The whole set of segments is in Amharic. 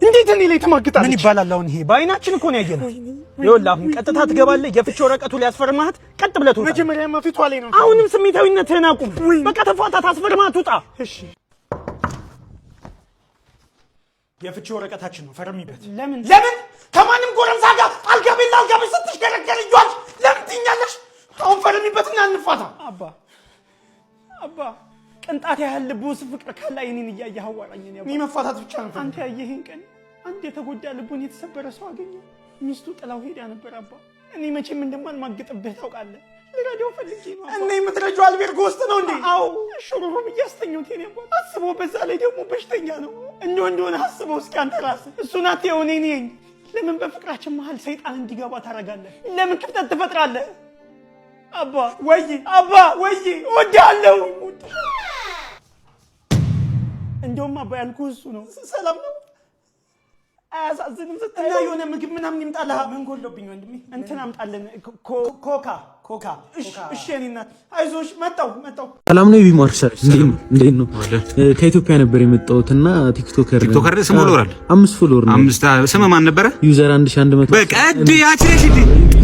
እንዴት እኔ ላይ ተማግጣለች? ምን ይባላል አሁን ይሄ? በአይናችን እኮ ነው ያየነው። ይኸውልህ አሁን ቀጥታ ትገባለህ። የፍቺ ወረቀቱ ሊያስፈርማት ቀጥ ብለህ ትወጣለህ። መጀመሪያማ ፊቷ ላይ ነው። አሁንም ስሜታዊነትህን አቁም። በቃ ተፋታት፣ አስፈርማት፣ ውጣ። እሺ የፍቺ ወረቀታችን ነው፣ ፈርሚበት። ለምን ከማንም ጎረምሳ ጋር አልጋቤላ አልጋቤ ስትሽከረከር ይዟል። ለምን ትይኛለሽ? አሁን ፈርሚበትና እንፋታ። አባ ቅንጣት ያህል ልብ ውስጥ ፍቅር ካለ እኔን እያየህ አዋራኝ ነው። እኔ መፋታት ብቻ ነው። አንተ ያየህን ቀን አንድ የተጎዳ ልቡን የተሰበረ ሰው አገኘ። ሚስቱ ጥላው ሄዳ ነበር። አባ እኔ መቼም እንደማልማግጥብህ ታውቃለህ። ልረዳው ፈልጌ ነው። እኔ የምትረጂው አልቤርጎ ውስጥ ነው እንዴ? አዎ ሹሩሩም እያስተኛሁት ነው። አባ አስበው፣ በዛ ላይ ደግሞ በሽተኛ ነው። እንደሆነ አስበው እስኪ አንተ ራስህ። እሱን አትየው፣ እኔ ነኝ። ለምን በፍቅራችን መሀል ሰይጣን እንዲገባ ታደርጋለህ? ለምን ክፍተት ትፈጥራለህ? አባ ወይ እወድሃለሁ። እንደውም አባ ያልኩህ እሱ ነው። ሰላም ነው? አያሳዝንም? እና የሆነ ምግብ ምናምን ይምጣልህ። ምን ጎሎብኝ ወንድሜ? እንትን አምጣልን። ኮካ። እሺ የእኔ እናት አይዞሽ። መጣሁ። ሰላም ነው ቢማር ሰር፣ እንዴት ነው? ከኢትዮጵያ ነበር የመጣሁትና ቲክቶከር ስም ፎሎወር አለ 5 ፎሎወር ነው። 5 ስም ማን ነበረ? ዩዘር 1100 በቃ ያቺሽ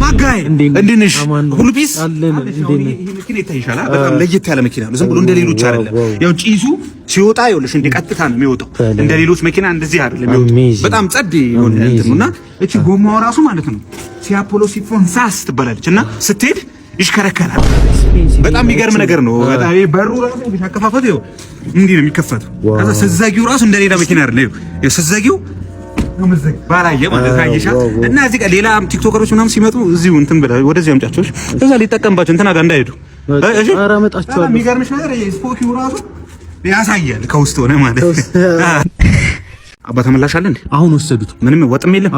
ማጋይ እንድንሽ ሁሉ ፒስ አለን። ይሄ መኪና ይታይሻል። በጣም ለየት ያለ መኪና ነው። ዝም ብሎ እንደ ሌሎች አይደለም። ያው ጪሱ ሲወጣ ይኸውልሽ እንደ ቀጥታ ነው የሚወጣው። እንደ ሌሎች መኪና እንደዚህ አይደለም የሚወጣው። በጣም ጸድ የሆነ እንትኑና እቺ ጎማው ራሱ ማለት ነው ሲያፖሎ ሲፎን ሳስ ትባላለች እና ስትሄድ ይሽከረከራል። በጣም የሚገርም ነገር ነው። በጣም ይሄ በሩ ራሱ ቢታከፋፈት ይኸው እንዲህ ነው የሚከፈተው። ከዛ ስዘጊው ራሱ እንደ ሌላ መኪና አይደለም። ይኸው ስዘጊው ባላየ ማለት አይሻ እና እዚህ ጋር ሌላ ቲክቶከሮች ምናምን ሲመጡ እዚሁ እንትን ብለ ወደዚህ አምጫቸው እዛ ሊጠቀምባቸው እንትና ጋር እንዳይሄዱ። እሺ ኧረ አመጣቸዋለሁ። የሚገርምሽ ነገር ስፖኪው ራሱ ያሳያል ከውስጥ ሆነ ማለት አባ ተመላሽ አለ እንዴ? አሁን ወሰዱት። ምንም ወጥም የለም።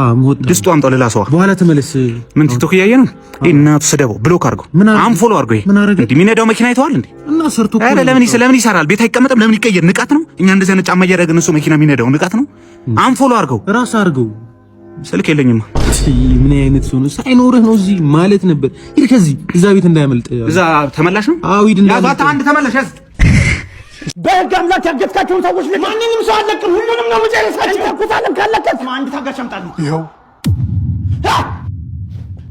ድስቱ አምጣው ሌላ ሰው በኋላ ተመለስ። ምን ቲክቶክ እያየ ነው? እናቱ ስደበው ብሎክ አድርገው አንፎሎ አድርገው። ይሄ እንዴ የሚነዳው መኪና አይተዋል እንዴ? እና ሰርቶ እኮ ለምን ይሰራል? ቤት አይቀመጥም? ለምን ይቀየር? ንቃት ነው። እኛ እንደዚህ አይነት ጫማ እያደረግን እሱ መኪና የሚነዳው ንቃት ነው። አንፎሎ አድርገው። ራስ አድርገው። ስልክ የለኝማ። ምን አይነት ሰው ነው? ሳይኖርህ ነው እዚህ ማለት ነበር። ሂድ ከዚህ እዛ ቤት እንዳያመልጥ። እዛ ተመላሽ ነው? አዎ ሂድ እንዳያመልጥ። ያዛታ አንድ ተመላሽ ያዝ። በህግ አምላክ ያገትካቸውን ሰዎች ማንንም ሰው አለቅም። ሁሉንም ነው መጨረሳቸው። ተኩታለም ካለከት አንድ ታጋሽ አምጣልኝ። ይኸው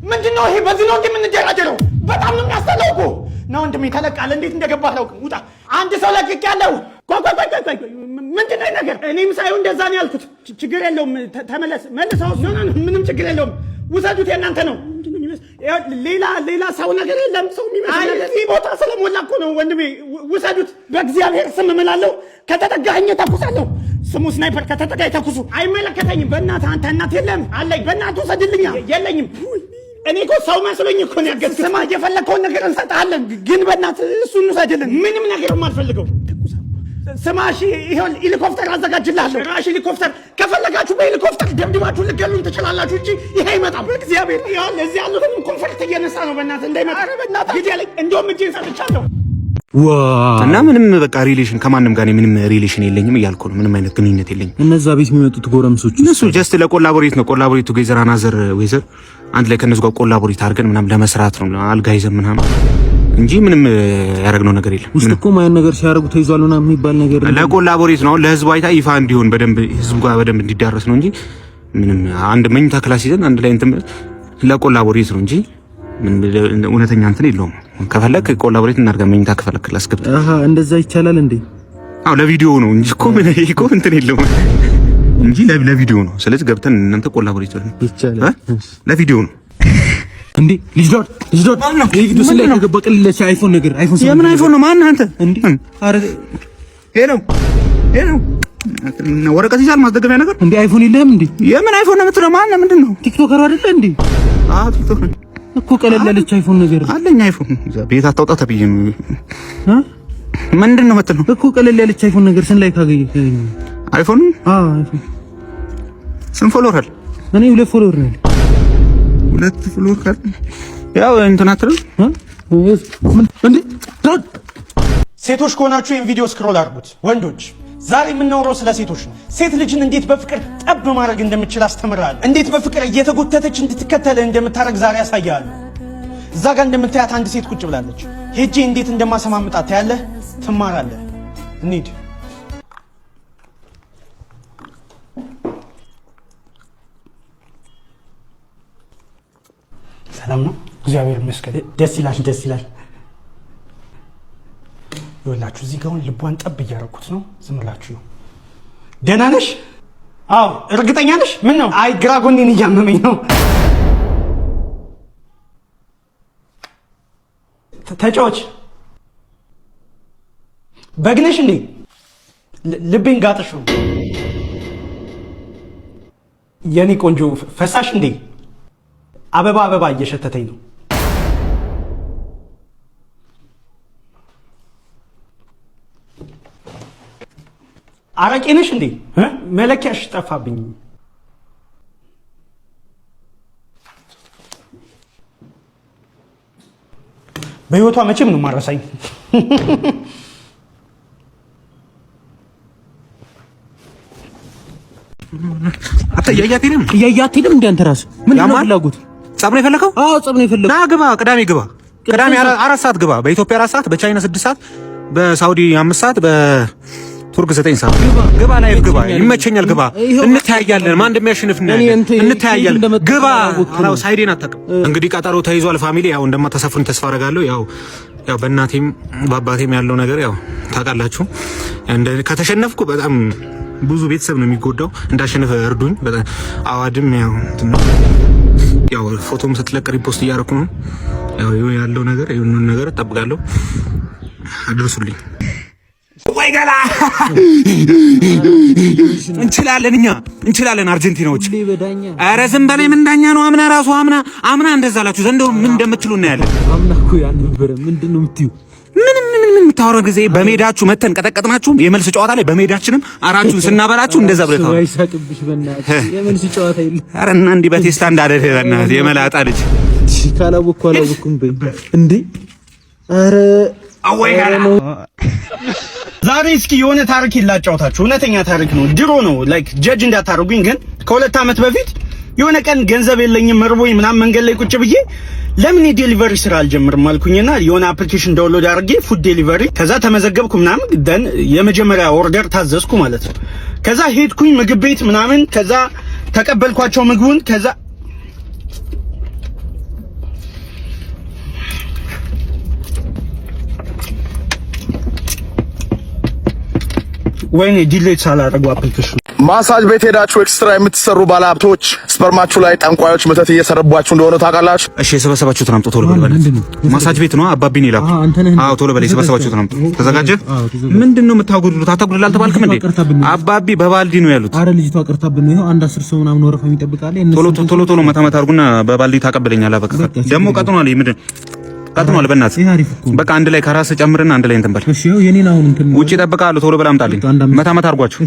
ምንድነው ይሄ? በዚህ ነው እንደምንደራደረው? በጣም ነው የሚያስጠላው እኮ ነው። ወንድሜ ተለቃለ። እንዴት እንደገባህ አላውቅም። ውጣ። አንድ ሰው ለቅቅ ያለው ቆይ ምንድነው ነገር? እኔም ሳይሆን እንደዛ ነው ያልኩት። ችግር የለውም ተመለስ። መልሰው ምንም ችግር የለውም። ውሰዱት፣ የእናንተ ነው። ሌላ ሰው ነገር የለም። ሰው የሚመስል እዚህ ቦታ ስለሞላ እኮ ነው ወንድሜ። ውሰዱት፣ በእግዚአብሔር ስም እምላለሁ። ከተጠጋኸኝ ተኩሳለሁ። ስሙ ስናይፐር። ከተጠጋኝ ተኩሱ። አይመለከተኝም። በእናትህ አንተ እናት የለም አለኝ። በእናትህ ውሰድልኛ። የለኝም። እኔ እኮ ሰው መስሎኝ እኮ ነው ያገዝኩት። ስማ፣ የፈለግከውን ነገር እንሰጥሃለን፣ ግን በእናትህ እሱን ውሰድልን። ምንም ነገር የማልፈልገው ስማ፣ እሺ ይሄን ሄሊኮፕተር አዘጋጅልሃለሁ። ራሽ ሄሊኮፕተር ከፈለጋችሁ በሄሊኮፕተር ደብድባችሁ ልገሉን ትችላላችሁ እንጂ ይሄ አይመጣም። በእግዚአብሔር ይሄን እዚህ ያሉትን ኮንፈርት እየነሳ ነው። በእናትህ እንዳይመጣ። ኧረ በእናትህ ሂድ ያለኝ። እንደውም እጄን ሰጥቻለሁ። እና ምንም በቃ ሪሌሽን ከማንም ጋር ምንም ሪሌሽን የለኝም እያልኩ ነው። ምንም አይነት ግንኙነት የለኝም። እነዛ ቤት የሚመጡት ጎረምሶች እነሱ ጀስት ለኮላቦሬት ነው። ኮላቦሬት ቱጌዘር አናዘር ዌዘር አንድ ላይ ከነሱ ጋር ኮላቦሬት አድርገን ምናምን ለመስራት ነው። አልጋ ይዘን ምናምን እንጂ ምንም ያደረግነው ነገር የለም። ውስጥ እኮ ማያን ነገር ሲያደርጉ ተይዟል ምናምን የሚባል ነገር ለኮላቦሬት ነው። ለህዝቡ አይታ ይፋ እንዲሆን በደንብ ህዝቡ ጋር በደንብ እንዲዳረስ ነው እንጂ ምንም አንድ መኝታ ክላስ ይዘን አንድ ላይ እንትን ለኮላቦሬት ነው እንጂ ምንም እውነተኛ እንትን የለውም። ከፈለክ ኮላቦሬት እናድርገን መኝታ ክላስ ገብተን እንደዛ ይቻላል እንዴ? አዎ ለቪዲዮ ነው እንጂ እኮ ምን እኮ እንትን የለውም እንጂ ለቪዲዮ ነው። ስለዚህ ገብተን እናንተ ኮላቦሬት ይቻላል ለቪዲዮ ነው እንዴ? ልጅ ዶት ይሄ ቪዲዮ ስለ ገበቀልለሽ አይፎን ነገር አይፎን የምን አይፎን ነው? ማን አንተ እንዴ? አረ ሄሎ ወረቀት ይዛል ማስደገሚያ ነገር እንዴ? አይፎን የለህም እንዴ? የምን አይፎን ነው የምትለው? ማን ነው? ምንድነው? ቲክቶከር አይደለ እንዴ? ቲክቶከር እኮ ቀለል ያለች አይፎን ነገር አለኝ። አይፎን ቤት አታውጣ ተብዬ ነው። ምንድነው የምትለው? እኮ ቀለል ያለች አይፎን ነገር ስን ላይ ካገኘ አይፎን አይፎን ስንት ፎሎወር አለ? እኔ 2 ፎሎወር ነኝ። 2 ፎሎወር ካለ ያው እንትን አትልም እንዴ? ሴቶች ከሆናችሁ ይሄን ቪዲዮ ስክሮል አድርጉት። ወንዶች ዛሬ የምናወራው ስለ ሴቶች ነው። ሴት ልጅን እንዴት በፍቅር ጠብ ማድረግ እንደምችል አስተምራለሁ። እንዴት በፍቅር እየተጎተተች እንድትከተልህ እንደምታደርግ ዛሬ ያሳያለሁ። እዛ ጋር እንደምታያት አንድ ሴት ቁጭ ብላለች። ሄጄ እንዴት እንደማሰማምጣት ታያለህ፣ ትማራለህ። እንሂድ። ሰላም ነው? እግዚአብሔር ይመስገን። ደስ ይላል። ይኸውላችሁ እዚህ ጋር ልቧን ጠብ እያደረኩት ነው። ዝም ብላችሁ ነው። ደህና ነሽ? አዎ። እርግጠኛ ነሽ? ምን ነው? አይ ግራ ጎኔን እያመመኝ ነው። ተጫዎች በግነሽ እንዴ? ልቤን ጋጥሽ ነው የኔ ቆንጆ። ፈሳሽ እንዴ? አበባ እየሸተተኝ ነው። አረቄ ነሽ እንዴ? መለኪያሽ ጠፋብኝ። በህይወቷ መቼም ነው ማረሳኝ። እያያቴንም እንደ አንተ ራስህ ምን ነው ፍላጎት? ጸብ ነው የፈለከው? አዎ ጸብ ነው የፈለከው። ና ግባ፣ ቅዳሜ ግባ። ቅዳሜ 4 ሰዓት ግባ። በኢትዮጵያ 4 ሰዓት፣ በቻይና 6 ሰዓት፣ በሳውዲ 5 ሰዓት፣ በቱርክ 9 ሰዓት ግባ። ላይፍ ግባ። ይመቸኛል። ግባ። እንተያያለን። ማን እንደሚያሸንፍ እንተያያለን። ግባ። አላው ሳይዴን አታውቅም። እንግዲህ ቀጠሮ ተይዟል። ፋሚሊ ያው እንደማታሳፍሩኝ ተስፋ አደርጋለሁ። ያው በእናቴም በአባቴም ያለው ነገር ያው ታውቃላችሁ። ከተሸነፍኩ በጣም ብዙ ቤተሰብ ነው የሚጎዳው። እንዳሸነፈ እርዱኝ። በጣም አዋድም ያው ፎቶም ስትለቅ ሪፖስት እያደረኩ ነው። ያው ያለው ነገር የሆነ ነገር እጠብቃለሁ። አድርሱልኝ። ወይ ገላ እንችላለን አርጀንቲናዎች። ኧረ ዝም በላይ ምን ዳኛ ነው? አምና እንደዛ አላችሁ። ዘንድሮ ምን እንደምትሉ እናያለን። አምና እኮ ያን ነበር። ምንድን ነው የምትዩ? ምን የምታወራው ጊዜ በሜዳችሁ መተን ቀጠቀጥናችሁ። የመልስ ጨዋታ ላይ በሜዳችንም አራችሁን ስናበላችሁ እንደዛ ብለታው አይሳቅብሽ በእናትህ። የመልስ ጨዋታ የለም። ኧረ እና እንዲህ በቴስታ እንዳደረ በእናትህ የመላጣ ልጅ ካላወኩም በይ እንዴ! ኧረ አወይ ዛሬ እስኪ የሆነ ታሪክ ይላጫውታችሁ። እውነተኛ ታሪክ ነው። ድሮ ነው ላይክ ጀጅ እንዳታረጉኝ። ግን ከ2 ዓመት በፊት የሆነ ቀን ገንዘብ የለኝም መርቦኝ ምናምን መንገድ ላይ ቁጭ ብዬ ለምን የዴሊቨሪ ስራ አልጀምርም አልኩኝና የሆነ አፕሊኬሽን ዳውንሎድ አድርጌ ፉድ ዴሊቨሪ ከዛ ተመዘገብኩ ምናምን ደን የመጀመሪያ ኦርደር ታዘዝኩ ማለት ነው። ከዛ ሄድኩኝ ምግብ ቤት ምናምን ከዛ ተቀበልኳቸው ምግቡን ከዛ ወይኔ ዲሌት ሳላደርጉ አፕሊኬሽን ማሳጅ ቤት ሄዳችሁ ኤክስትራ የምትሰሩ ባለሀብቶች ስፐርማችሁ ላይ ጠንቋዮች መተት እየሰረቧችሁ እንደሆነ ታውቃላችሁ። እሺ የሰበሰባችሁትን አምጡ ቶሎ በል። ማሳጅ ቤት ነው አባቢን ይላኩ። አዎ ቶሎ በል። የሰበሰባችሁትን አምጡ። ተዘጋጀ? ምንድነው የምታጎድሉት? አታጎድሉ አልተባልክም እንዴ? አባቢ በባልዲ ነው ያሉት። አረ ልጅቷ ቀርታብን ነው። አንድ 10 ሰው ምናምን ወረፋ የሚጠብቃል። ቶሎ መታ አድርጉና በባልዲ ታቀበለኛለህ። በቃ ደግሞ ቀጥኗል። ምንድን ቀጥኗል? በእናትህ በቃ አንድ ላይ ከራስ ጨምርና አንድ ላይ እንትን በል። እሺ ይኸው የኔን አሁን እንትን ውጪ እጠብቅሃለሁ። ቶሎ በል አምጣልኝ። መታ አድርጓችሁ።